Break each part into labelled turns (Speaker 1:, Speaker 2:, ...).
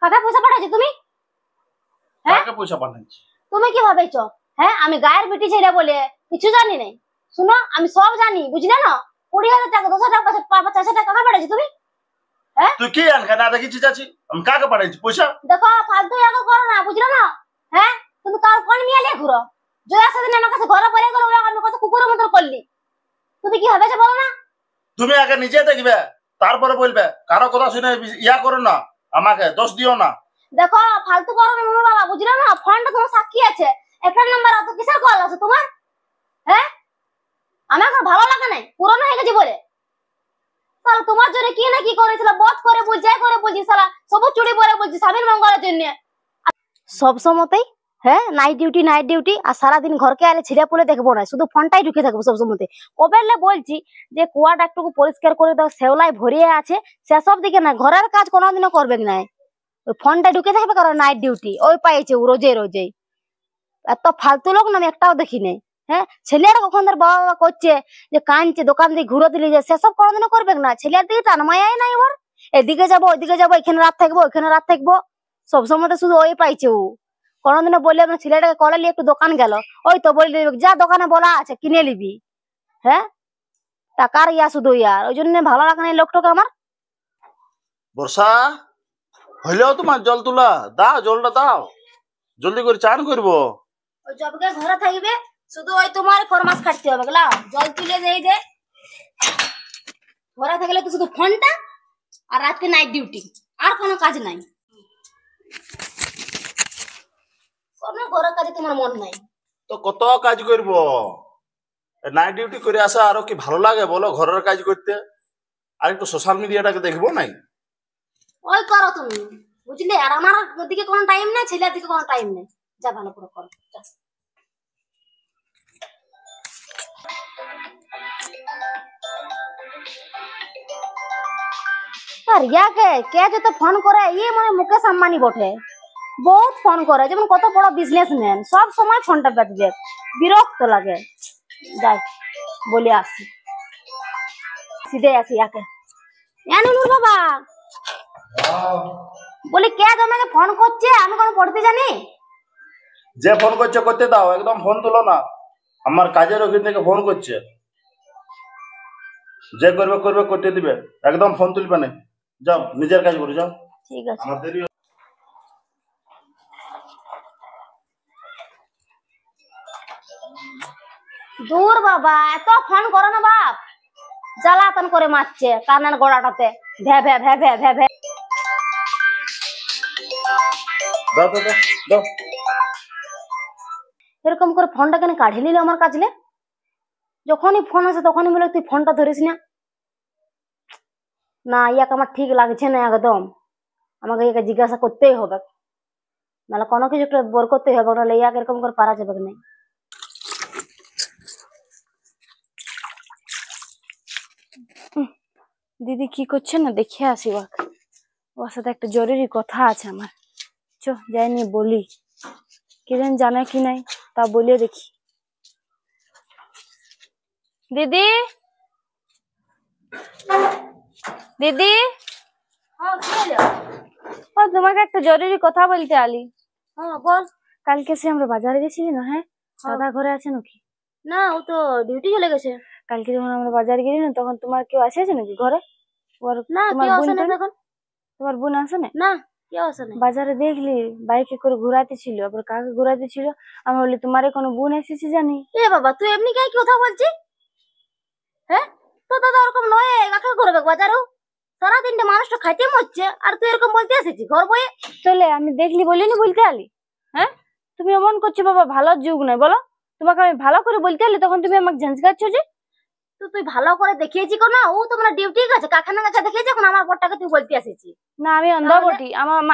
Speaker 1: কাকে পয়সা পাঠাইছো তুমি?
Speaker 2: কাকে পয়সা পাঠাইছি?
Speaker 1: তুমি কি ভাবেছো হ্যাঁ আমি গায়ের বেটি ছেলে বলে কিছু জানি নাই? শুনো আমি সব জানি, বুঝলে না? 20,000 টাকা 10,000 টাকা 50,000 টাকা কাকে পাঠাইছো তুমি? হ্যাঁ
Speaker 2: তুই কি আনখা না দেখেছিস চাচি? আমি কাকে পাঠাইছি পয়সা?
Speaker 1: দেখো ফালতু ইয়াকে করো না, বুঝলে না? হ্যাঁ তুমি কার কোন মিয়া লিয়ে ঘুরো? জয়া সেদিন আমার কাছে ঘরে পড়ে গেল, ওরা আমার কাছে কুকুরের মতো করলি। তুমি কি ভাবেছো বলো না?
Speaker 2: তুমি আগে নিজে দেখবে, তারপরে বলবে। কারো কথা শুনে ইয়া করো না, আমাকে দোষ দিও না।
Speaker 1: দেখো ফালতু করো না মামা বাবা, বুঝলে না? ফোনটা তোমার সাক্ষী আছে, একটা নাম্বার অত কিসের কল আছে তোমার? হ্যাঁ আমার এখন ভালো লাগে নাই, পুরনো হয়ে গেছে বলে। তাহলে তোমার জন্য কি না কি করেছিল, বধ করে বুঝাই করে বুঝি সালা সবুজ চুড়ি পরে বুঝি স্বামীর মঙ্গলের জন্য সব সময়তেই। হ্যাঁ নাইট ডিউটি আর সারাদিন ঘরকে আলে ছিঁড়ে পুলে দেখবো না, শুধু ফোনটাই ঢুকে থাকবো সব সময়তে। কবেলে বলছি যে কুয়াটা একটু পরিষ্কার করে দাও, শেওলাই ভরিয়ে আছে, সেসব দিকে না, ঘরের কাজ কোনোদিনও করবে না। ওই ফোনটা ঢুকে থাকবে কারণ নাইট ডিউটি ওই পাইছে রোজে। এত ফালতু লোক না আমি একটাও দেখি নাই। হ্যাঁ ছেলেরা কখন ধর বাবা বাবা করছে যে কাঁদছে দোকান দিয়ে ঘুরে দিলে, যে সেসব কোনোদিনও করবে না। ছেলের দিকে টান মায়াই নাই ওর, এদিকে যাবো ওইদিকে যাবো, এখানে রাত থাকবো ওইখানে রাত থাকবো, সবসময় তো শুধু ওই পাইছে। ও কোনোদিনও বললে না ছেলেটাকে কলে নিয়ে একটু দোকান গেল, ওই তো বলে দিবে যা দোকানে বলা আছে কিনে নিবি। হ্যাঁ টাকার ইয়া শুধু ইয়ার, ওই জন্য ভালো লাগে না এই লোকটাকে আমার।
Speaker 2: বর্ষা হইলেও তোমার জল তোলা দাও, জলটা দাও, জলদি করে চান করবো।
Speaker 1: ওই জবকে ঘরে থাকবে শুধু ওই তোমার ফরমাস কাটতে হবে গলা, জল তুলে দেই দে। ঘরে থাকলে তো শুধু ফোনটা আর রাতে নাইট ডিউটি, আর কোনো কাজ নাই। কোনো ঘরের কাজে তোমার মন নাই।
Speaker 2: তো কত কাজ করবো, নাইট ডিউটি করে আসা আরো কি ভালো লাগে বলো ঘরের কাজ করতে? আর একটু সোশ্যাল মিডিয়াটাকে দেখবো নাই?
Speaker 1: ওই করো তুমি, বুঝলে? আর আমার দিকে কোনো টাইম নেই, ছেলের দিকে কোনো টাইম নেই। যা ভালো করে করো। আর ইয়াকে কে যত ফোন করে, ইয়ে মানে মুকেশ আম্বানি বটে, বহুত ফোন করে, যেমন কত বড় বিজনেসম্যান, সব সময় ফোনটা বাজবে, বিরক্ত লাগে। যাই বলে আসি, সিধে আসি ইয়াকে। নুর বাবা বলি কে তোমাকে ফোন করছে? আমি কোনো পড়তে জানি?
Speaker 2: যে ফোন করছে করতে দাও, একদম ফোন তুলো না। আমার কাজের ওখান থেকে ফোন করছে, যে করবে করবে করতে দিবে, একদম ফোন তুলবে না। যাও নিজের কাজ করো যাও।
Speaker 1: ঠিক আছে।
Speaker 2: আমার দেরি।
Speaker 1: দূর বাবা, এত ফোন করো না বাপ, জ্বালাতন করে মারছে কানার গোড়াটাতে, ভ্যা ভ্যা ভ্যা ভ্যা ভ্যা ভ্যা।
Speaker 2: দাও দাও দাও দাও।
Speaker 1: এরকম করে ফোনটা কেন কাঢ়ে নিল আমার কাজলে? যখনই ফোন আসে তখনই বলে তুই ফোনটা ধরিস না। না ইয়াকে আমার ঠিক লাগছে না একদম, আমাকে ইয়াকে জিজ্ঞাসা করতেই হবে, নাহলে কোনো কিছু একটা বোর করতেই হবে, নাহলে ইয়াকে এরকম করে পারা যাবে না। দিদি কি করছে না দেখে আসি, ওর সাথে একটা জরুরি কথা আছে আমার। চ যাই নিয়ে বলি, কি জানে কি নাই তা বলিয়ে দেখি। দিদি দিদি তোমাকে একটা জরুরি কথা বলতে আলি। হ্যাঁ বল। কালকে সে আমরা বাজারে গেছিলি না? হ্যাঁ দাদা ঘরে আছে নাকি? না ও তো ডিউটি চলে গেছে। কালকে যখন আমরা বাজারে গেলি না তখন তোমার কেউ আসেছে নাকি ঘরে? না তোমার বোন তখন, তোমার বোন আসে না? কেউ আসে না। বাজারে দেখলি বাইকে করে ঘুরাতে ছিল, আবার কাকে ঘুরাতে ছিল? আমি বলি তোমারে কোনো বোন এসেছে জানি। এ বাবা তুই এমনি কি কথা বলছিস? হ্যাঁ তো দাদা ওরকম নয়, কাকে করবে বাজারেও? সারাদিনটা মানুষটা খাইতে মরছে আর তুই এরকম বলতে এসেছি ঘর বয়ে? চলে আমি দেখলি বলিনি বলতে আলি? হ্যাঁ তুমি এমন করছো বাবা, ভালো যুগ নয় বলো। তোমাকে আমি ভালো করে বলতে আলি তখন তুমি আমাকে ঝাঁঝকাচ্ছ যে। তো তুই ভালো করে দেখিয়েছি কোন না, ও তোমরা ডিউটি গেছে কাখানা গেছে দেখিয়েছি, এখন আমার বরটাকে তুই বলতে এসেছি। না আমি অন্ধ বটি,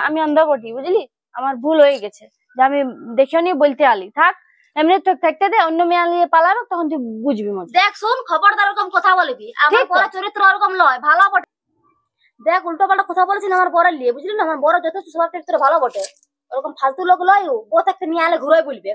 Speaker 1: আমি অন্ধ বটি, বুঝলি? আমার ভুল হয়ে গেছে যে আমি দেখেও নি বলতে আলি। থাক এমনি তো থাকতে দে, অন্য মেয়ে নিয়ে পালাবে তখন তুই বুঝবি মজা। দেখ শুন খবরদার ওরকম কথা বলবি, আমার বড় চরিত্র ওরকম নয়, ভালো বটে। দেখ উল্টো পাল্টা কথা বলেছিস আমার বরের লিয়ে, বুঝলি না? আমার বড় যথেষ্ট স্বভাব চরিত্র ভালো বটে, ওরকম ফালতু লোক লয়। ও থাকতে নিয়ে আলে ঘুরে বলবে,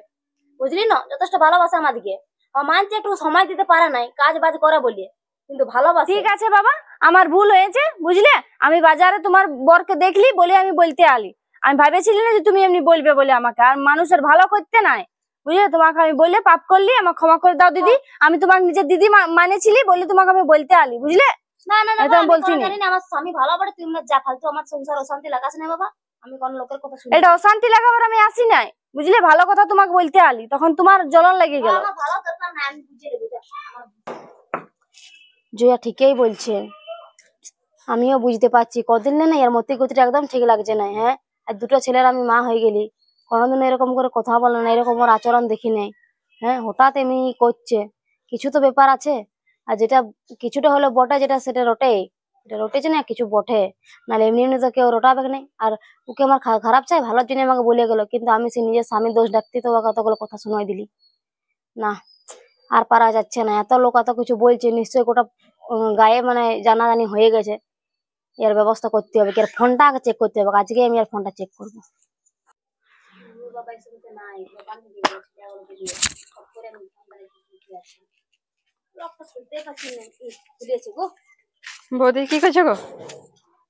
Speaker 1: বুঝলি না? যথেষ্ট ভালোবাসে আমাদিকে, মানছে একটু সময় দিতে পারে নাই, কাজ বাজ করে বলে, কিন্তু ভালোবাসে। ঠিক আছে বাবা আমার ভুল হয়েছে বুঝলে, আমি বাজারে তোমার বরকে দেখলি বলে আমি বলতে আলি, আমি ভাবেছিলি না যে তুমি এমনি বলবে বলে আমাকে, আর মানুষের ভালো করতে নাই, বুঝলে? তোমাকে আমি বললে পাপ করলি, আমাকে ক্ষমা করে দাও দিদি। আমি তোমাকে নিজের দিদি মানেছিলি বলে তোমাকে আমি বলতে আলি, বুঝলে?
Speaker 3: না না না
Speaker 1: এটা
Speaker 3: বাবা,
Speaker 1: আমি
Speaker 3: আমি
Speaker 1: বলছি
Speaker 3: কোনো
Speaker 1: না।
Speaker 3: জানি না, আমার স্বামী ভালো পড়ে, তুই না যা ফালতু আমার সংসার অশান্তি লাগাস না বাবা। আমি কোন লোকের কথা শুনি
Speaker 1: এটা অশান্তি লাগাবার আমি আসি নাই, বুঝলে? ভালো কথা তোমাকে বলতে আলি, তখন তোমার জ্বলন লেগে গেল।
Speaker 3: আমার ভালো দরকার না, আমি বুঝিয়ে দেবো যা।
Speaker 1: জয়া ঠিকই বলছে, আমিও বুঝতে পারছি। কদিন না এর মধ্যে গতিটা একদম ঠিক লাগছে না। হ্যাঁ, আর দুটো ছেলের আমি মা হয়ে গেলি, কোনোদিন এরকম করে কথা বলে না, এরকম ওর আচরণ দেখি নাই। হ্যাঁ, হঠাৎ এমনি করছে, কিছু তো ব্যাপার আছে। আর যেটা কিছুটা হলে বটে, যেটা সেটা রটে, এটা রটেছে না কিছু বটে, নাহলে এমনি এমনি তো কেউ রটাবে না। আর ওকে আমার খারাপ চাই, ভালোর জন্য আমাকে বলে গেল, কিন্তু আমি সে নিজের স্বামীর দোষ ডাকতে তো কতগুলো কথা শোনাই দিলি না। আর পারা যাচ্ছে না, এত লোক এত কিছু বলছে, নিশ্চয়ই গোটা গায়ে মানে জানাজানি হয়ে গেছে। এর ব্যবস্থা করতে হবে, এর ফোনটা আগে চেক করতে হবে। আজকে আমি এর ফোনটা চেক করবো।
Speaker 3: বাবা এসে নাই, দোকান দিয়ে গেছে, টাকা দিয়ে সব করে আমি ঠান্ডা রেখে দিয়েছি আছে। লকটা খুলতে পারছি না, খুলেছে গো।
Speaker 4: বৌদি কি করছো গো?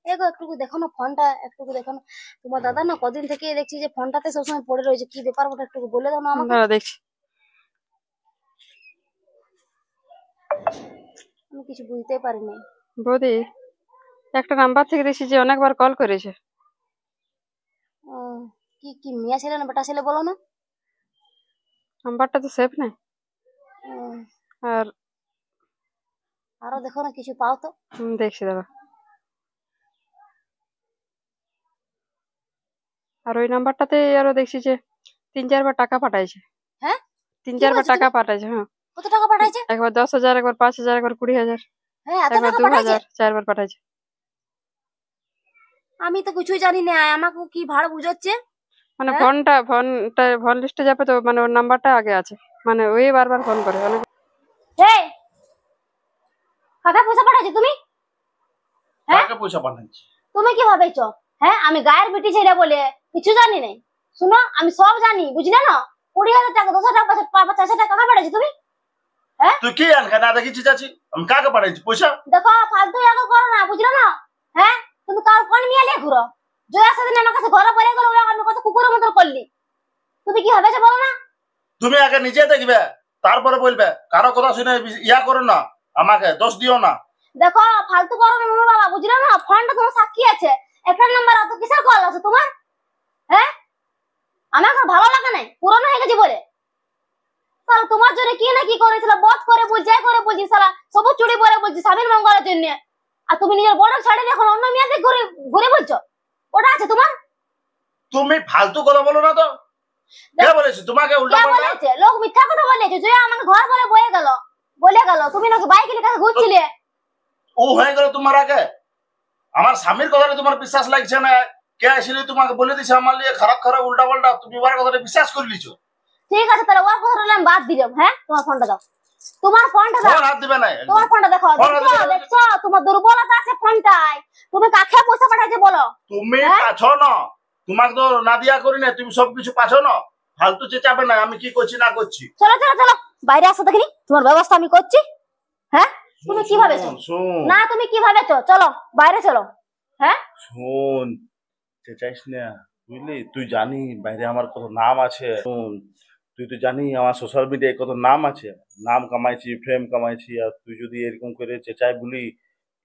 Speaker 3: এগো একটু দেখো না ফোনটা, একটু দেখো না। তোমার দাদা না কদিন থেকে দেখছি যে ফোনটাতে সবসময় পড়ে রয়েছে, কি ব্যাপার ওটা একটু বলে দাও না আমাকে।
Speaker 4: দাঁড়া দেখছি।
Speaker 3: আমি কিছু বুঝতেই পারিনি।
Speaker 4: বৌদি একটা নাম্বার থেকে দেখছি যে অনেকবার কল করেছে।
Speaker 3: কি কি মিয়া ছেলে না বেটা ছেলে বলো না?
Speaker 4: নাম্বারটা তো সেভ নাই। আর
Speaker 3: আরো দেখো না কিছু পাও তো।
Speaker 4: দেখছি দাঁড়া। আর ওই নাম্বারটাতে আরো দেখছি যে 3-4 বার টাকা পাঠাইছে।
Speaker 3: হ্যাঁ,
Speaker 4: 3-4 বার টাকা পাঠাইছে। হ্যাঁ,
Speaker 3: কত টাকা পাঠাইছে?
Speaker 4: একবার 10,000, একবার 5,000, একবার 20,000,
Speaker 3: হ্যাঁ, এত
Speaker 4: একবার
Speaker 3: টাকা পাঠাইছে?
Speaker 4: 2,000, 4 বার পাঠাইছে।
Speaker 3: আমি তো কিছুই জানি না, আমাকে কি ভাড় বুঝাচ্ছে।
Speaker 4: মানে ফোন লিস্টে যাবে তো, মানে ওর নাম্বারটা আগে আছে, মানে ওই বারবার ফোন করে অনেক।
Speaker 3: এই কাকা পয়সা পাঠাইছো তুমি?
Speaker 2: কাকে পয়সা পাঠাচ্ছি?
Speaker 3: তুমি কি ভাবেছো? হ্যাঁ, আমি গায়ের বেটি ছেলে বলে কিছু জানি নাই। শুনো, আমি সব জানি, বুঝলে না? 20,000 টাকা, 10,000 টাকা, 50,000 টাকা কাকা পাঠাইছো তুমি?
Speaker 2: তুই কি আনখা না দেখিছি চাচি? আমি কাকে পাঠাইছি পয়সা?
Speaker 3: দেখো ফালতু এগো করো না, বুঝলে না? হ্যাঁ, তুমি কার কোন মিয়া লিয়ে ঘুরো? জয়া সেদিন আমার কাছে ঘরে পড়ে গেল, আমি কত কুকুরের মতো করলি। তুমি কি ভাবেছো বলো না?
Speaker 2: তুমি আগে নিজে দেখবে, তারপরে বলবে। কারো কথা শুনে ইয়া করো না, আমাকে দোষ দিও না।
Speaker 3: দেখো ফালতু করো না মামা বাবা, বুঝলে না? ফোনটা তোমার সাক্ষী আছে, একটা নাম্বার অত কিসের কল আছে তোমার? হ্যাঁ, আমার ভালো লাগে নাই, পুরনো হয়ে গেছে বলে। তাহলে তোমার জন্য কি না কি করেছিল, বধ করে বুঝাই করে বলছি, সালা সবুজ চুড়ি পরে বলছি স্বামীর মঙ্গলের জন্য। আর তুমি নিজের বড় ছাড়ি এখন অন্য মেয়েকে ঘুরে ঘুরে বলছো, ওটা আছে তোমার?
Speaker 2: তুমি ফালতু কথা বলো না তো। কে বলেছে তোমাকে উল্টা
Speaker 3: কে
Speaker 2: পাল্টা?
Speaker 3: বলেছে? লোক মিথ্যা কথা বলেছে, যে আমাকে ঘর বলে বলে গেল তুমি নাকি বাইকের কাছে ঘুরছিলে।
Speaker 2: ও হয়ে গেল তোমার আগে। আমার স্বামীর কথাটা তোমার বিশ্বাস লাগছে না। কে আসলে তোমাকে বলে দিছে আমার লিয়ে খারাপ খারাপ উল্টা পাল্টা, তুমি ওর কথাটা বিশ্বাস করে লিছো।
Speaker 3: ঠিক আছে, তাহলে ওর কথাটা আমি বাদ দিলাম। হ্যাঁ, তোমার ফোনটা দাও, তোমার ফোনটা দাও।
Speaker 2: ফোন হাত দিবে না।
Speaker 3: তোমার ফোনটা দেখো, দেখছো তোমার দুর্বলতা আছে ফোনটায়। তুমি কাকে পয়সা পাঠাইছে বলো?
Speaker 2: তুমি পাছো না, তোমাকে তো না দিয়া করি না, তুমি সবকিছু পাছো না। ফালতু চেঁচাবে না আমি কি করছি না করছি।
Speaker 3: চলো চলো চলো, বাইরে আসো দেখিনি, তোমার ব্যবস্থা আমি করছি। হ্যাঁ, তুমি কি ভাবেছো? না তুমি কি ভাবেছো? চলো বাইরে চলো। হ্যাঁ,
Speaker 2: শোন, চেঁচাইস না, বুঝলি? তুই জানি বাইরে আমার কত নাম আছে। শোন, তুই তো জানি আমার সোশ্যাল মিডিয়ায় কত নাম আছে, নাম কামাইছি, ফেম কামাইছি। আর তুই যদি এরকম করে চেঁচাই বলি,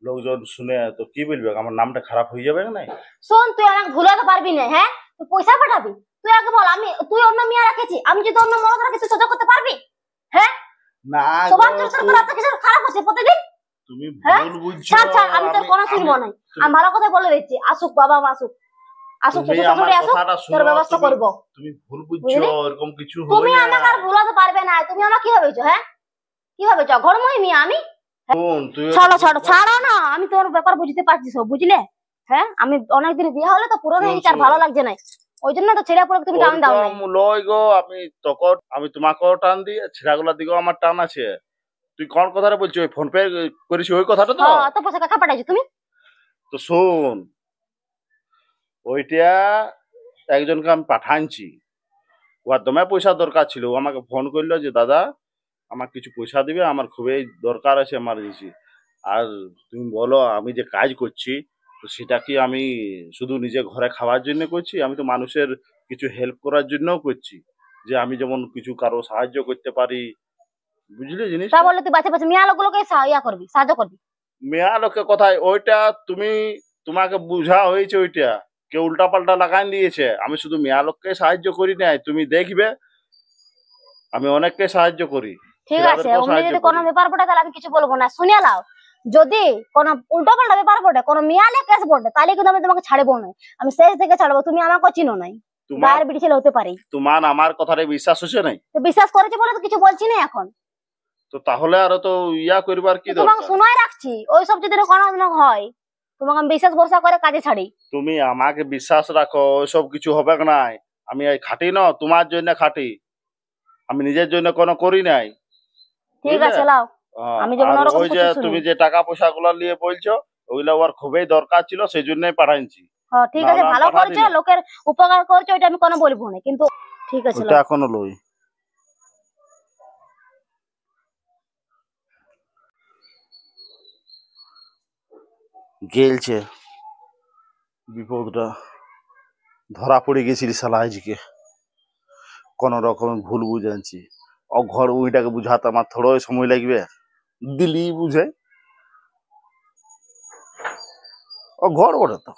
Speaker 2: লোকজন শুনে তো কি বলবে? আমার নামটা খারাপ হয়ে যাবে না?
Speaker 3: শোন, তুই আমাকে ভুলাতে পারবি না। হ্যাঁ, তুই পয়সা পাঠাবি, তুই আগে বল। তুই অন্য মেয়ে রাখেছি, আমি যদি অন্য মরদ রাখি তুই সহ্য করতে পারবি? হ্যাঁ,
Speaker 2: না
Speaker 3: সবার চরিত্র তোর এত কিছু খারাপ হচ্ছে প্রতিদিন।
Speaker 2: তুমি
Speaker 3: হ্যাঁ?
Speaker 2: ভুল বুঝছো।
Speaker 3: ছাড় ছাড়, আমি তোর কোনো শুনবো না। আমি ভালো কথা বলে দিচ্ছি, আসুক বাবা মা আসুক, আসুক
Speaker 2: তুমি
Speaker 3: শ্বশুর
Speaker 2: আমার
Speaker 3: শাশুড়ি আসুক,
Speaker 2: কথাটা
Speaker 3: তোর
Speaker 2: শোনো।
Speaker 3: ব্যবস্থা করবো।
Speaker 2: তুমি ভুল বুঝছো,
Speaker 3: বুঝলি?
Speaker 2: এরকম কিছু
Speaker 3: তুমি
Speaker 2: হবে
Speaker 3: আমাকে
Speaker 2: না।
Speaker 3: আর ভুলাতে পারবে না। তুমি আমাকে কি ভাবেছো? হ্যাঁ, কি ভাবেছো? ঘরময় মেয়ে আমি?
Speaker 2: শোন, তুই
Speaker 3: ছাড়ো ছাড়ো ছাড়ো না, আমি তোর ব্যাপার বুঝতে পারছি সব, বুঝলে? হ্যাঁ, আমি অনেকদিন বিয়ে হলে তো পুরনো হয়ে গেছে, আর ভালো লাগছে না, ওই জন্য তো ছেড়ে পড়ে তুমি টান দাও না।
Speaker 2: ওরকম লয় গো। আমি তোমাকেও টান দিই, ছেড়াগুলার দিকেও আমার টান আছে। তুই কোন কথাটা বলছিস? ওই ফোন পে করেছি ওই কথাটা তো?
Speaker 3: তো পয়সা কাকা পাঠাইছো তুমি?
Speaker 2: তো শোন, ওইটা একজনকে আমি পাঠানছি। ওর দমে পয়সা দরকার ছিল, ও আমাকে ফোন করলো যে দাদা আমার কিছু পয়সা দিবে, আমার খুবই দরকার আছে এমার্জেন্সি। আর তুমি বলো আমি যে কাজ করছি তো সেটা কি আমি শুধু নিজে ঘরে খাওয়ার জন্য করছি? আমি তো মানুষের কিছু হেল্প করার জন্যও করছি, যে আমি যেমন কিছু কারো সাহায্য করতে পারি। বুঝলি
Speaker 3: তা
Speaker 2: জিনিসটা?
Speaker 3: বলে তুই বাচ্চা বাচ্চা মেয়া লোকগুলোকে ইয়া করবি, সাহায্য করবি?
Speaker 2: মেয়া লোকে কথায় ওইটা তুমি, তোমাকে বুঝা হয়েছে ওইটা, কেউ উল্টা পাল্টা লাগাই দিয়েছে। আমি শুধু মেয়া লোককে সাহায্য করি নাই, তুমি দেখবে আমি অনেককে সাহায্য করি,
Speaker 3: ঠিক আছে,
Speaker 2: ছেলেদেরকেও
Speaker 3: অমনি
Speaker 2: সাহায্য
Speaker 3: যদি
Speaker 2: করি।
Speaker 3: কোনো ব্যাপার পড়ে তাহলে আমি কিছু বলবো না, শুনে লাও। যদি কোনো উল্টো পাল্টা ব্যাপার পড়ে, কোনো মেয়ালে কেস পড়ে, তাহলে কিন্তু আমি তোমাকে ছাড়বো না। আমি শেষ থেকে ছাড়বো, তুমি আমাকে চিনো নাই,
Speaker 2: তোমার
Speaker 3: গায়ের বিড়ি ছেলে হতে পারি।
Speaker 2: তোমার আমার কথাটা বিশ্বাস হচ্ছে নাই?
Speaker 3: তো বিশ্বাস করেছি বলে তো কিছু বলছি না এখন।
Speaker 2: তো তাহলে আরো তো ইয়া করবার কি
Speaker 3: তো তোমাকে
Speaker 2: দরকার?
Speaker 3: শুনাই রাখছি, ওই সব যদি কোনো দিন হয়, তোমাকে আমি বিশ্বাস ভরসা করে কাজে ছাড়ি।
Speaker 2: তুমি আমাকে বিশ্বাস রাখো, ওইসব কিছু হবে নাই। আমি এই খাটি না, তোমার জন্য খাটি, আমি নিজের জন্য কোনো করি নাই।
Speaker 3: ঠিক
Speaker 2: বুঝলে?
Speaker 3: আছে লাও, আমি যেমন
Speaker 2: আর
Speaker 3: ওরকম
Speaker 2: ওই যে
Speaker 3: কিছু শুনি।
Speaker 2: তুমি যে টাকা পয়সা গুলো নিয়ে বলছো, ওইগুলো ওর খুবই দরকার ছিল, সেই জন্যই পাঠাইছি।
Speaker 3: হ্যাঁ ঠিক আছে,
Speaker 2: নাহলে আমি
Speaker 3: ভালো
Speaker 2: পাঠাতি
Speaker 3: করছো,
Speaker 2: না।
Speaker 3: লোকের উপকার করছো, ওইটা আমি কোনো বলবো না, কিন্তু ঠিক আছে
Speaker 2: ওইটা
Speaker 3: লাও।
Speaker 2: এখনো লই। গেলছে বিপদটা, ধরা পড়ে গেছিল শালা আজকে, কোন রকম ভুল বুঝাচ্ছি। ও ঘর ওইটাকে বুঝাতে আমার থোড়াই সময় লাগবে, দিলি বুঝে। ও ঘর ওটা তো